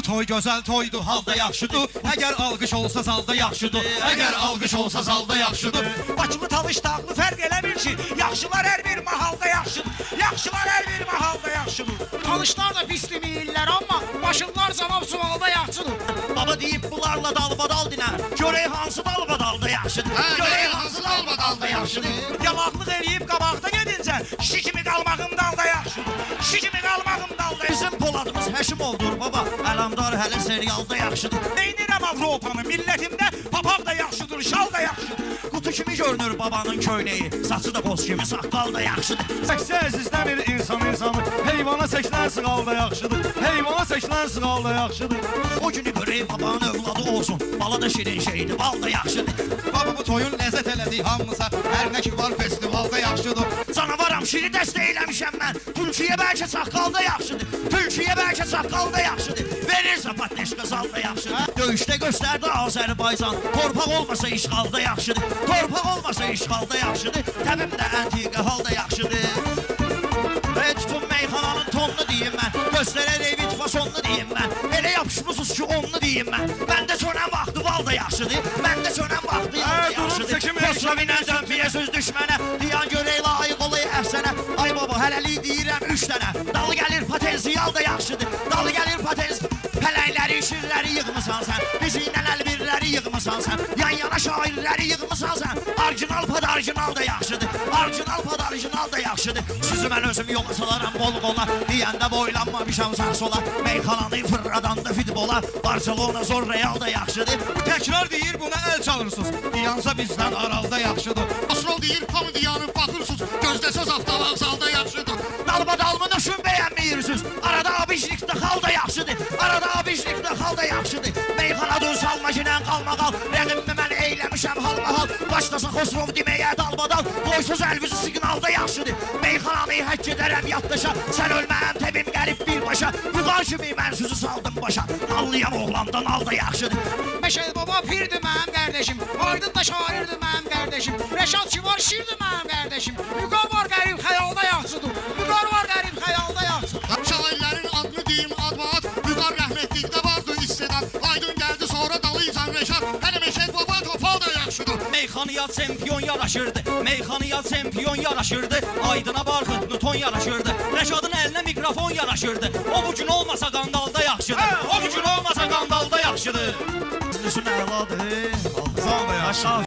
toy gözəl toydu, halda yaxşıdır. Əgər alqış olsa zalda yaxşıdır. Əgər alqış olsa zalda yaxşıdır. Bakılı talış dağlı fərq eləmir ki, yaxşılar hər bir mahalda yaxşıdır. Yaxşılar hər bir mahalda yaxşıdır. Talışlar da pis deməyirlər, amma başınlar cavab sualda yaxşıdır. Baba deyib bunlarla dalbadal dinər. Görək hansı dalbadalda yaxşıdır. Görək hansı dalbadalda yaxşıdır. Yalaqlıq eləyib qabaqda gedincə, kişi kimi qalmağım dalda yaxşıdır. Kişi kimi qalmağım dalda. Bizim Poladımız Həşimovdur baba. Ələmdar hələ serialda yaxşıdır. Neynirəm Avropanı, millətimdə papaq da yaxşıdır, şal da yaxşıdır. Qutu kimi görünür babanın köynəyi. Saçı da boz kimi, saqqal da yaxşıdır. Səksi əzizlənir insanı. Heyvana seçilən sığal da yaxşıdır. Heyvana seçilən sığal da yaxşıdır. O günü görək babanın övladı olsun. Bala da şirin şeydir, bal da yaxşıdır. Baba bu toyun ləzzət elədiyi hamımıza hər nə ki var festivalda yaxşıdır. Canavaram, şiri dəstə eləmişəm mən. Tülkiyə bəlkə saqqal da yaxşıdır. Tülkiyə bəlkə saqqal da yaxşıdır. Verir zapatneş qızal da yaxşıdır. Döyüşdə göstərdi Azərbaycan. Torpaq olmasa işğalda yaxşıdır. Torpaq olmasa işğalda yaxşıdır. Təbim də əntiqə halda yaxşıdır. Tutun meyxananın tonunu deyim mən. Göstərər evi fasonunu deyim mən. Elə yapışmışsınız ki onunu deyim mən. Məndə sönən vaxtı val da yaxşıdır. Məndə sönən vaxtı yal da yaxşıdır. Kosrovinə dönməyə söz düşmənə. Diyan görək layiq olayı əhsənə. Ay baba hələlik deyirəm 3 dənə. Dalı gəlir potensial da yaxşıdır. Dalı gəlir potensial. Pələkləri, şirləri yığmısan sən. Bizinlə əlbirləri yığmısan sən. Yan-yana şairləri yığmısan sən. Arginal padarginal da yaxşıdır. Arginal padarginal da yaxşıdır. Sizi mən özüm yola salaram qol-qola. Deyəndə boylanmamışam sağ sola. Meyxananı fırradan da futbola. Barcelona zor Real da yaxşıdır. Təkrar deyir buna əl çalırsınız. Diyansa bizdən aralda yaxşıdır. Asrol deyir, hamı diyanıb baxırsınız. Gözləsəz avtovağzalda yaxşıdır. Dalbadalmı nöşün bəyənməyirsiniz. Arada abişlikdə xal da yaxşıdır. Arada abişlikdə xal da yaxşıdır. Meyxana dön salma ginən qalmaqal. Rəqimmi mən eyləmişəm halma-hal. Başlasa Xosrov deməyə dalbadal. Qoysuz əlvizi siqnalda yaxşıdır. Meyxananı həkk edərəm yaddaşa. Sən ölməyəm təbim qərib birbaşa. Vüqar kimi mən sözü saldım başa. Nallıyam oğlandan al da yaxşıdır. Məşəl baba pirdir mənim qardaşım. Aydın da şairdir mənim qardaşım. Rəşad ki var şirdir mənim qardaşım. Vüqar var qərib xəyalda yaxşıdır. Vüqar var qərib xəyalda yaxşıdır. Şairlərin adını deyim advat. Vüqar rəhmətlikdə vardı istedad. Aydın gəldi sonra dalıycan Rəşad. Hələ Məşəd baba topal da yaxşıdır. Meyxanıya çempion yaraşırdı. Meyxanıya çempion yaraşırdı. Aydına barxıt Newton yaraşırdı. Rəşadın əlinə mikrofon yaraşırdı. O bu gün olmasa qandalda yaxşıdır. O bu gün olmasa qandalda yaxşıdır. Üzün əladır. Sağ ol ya.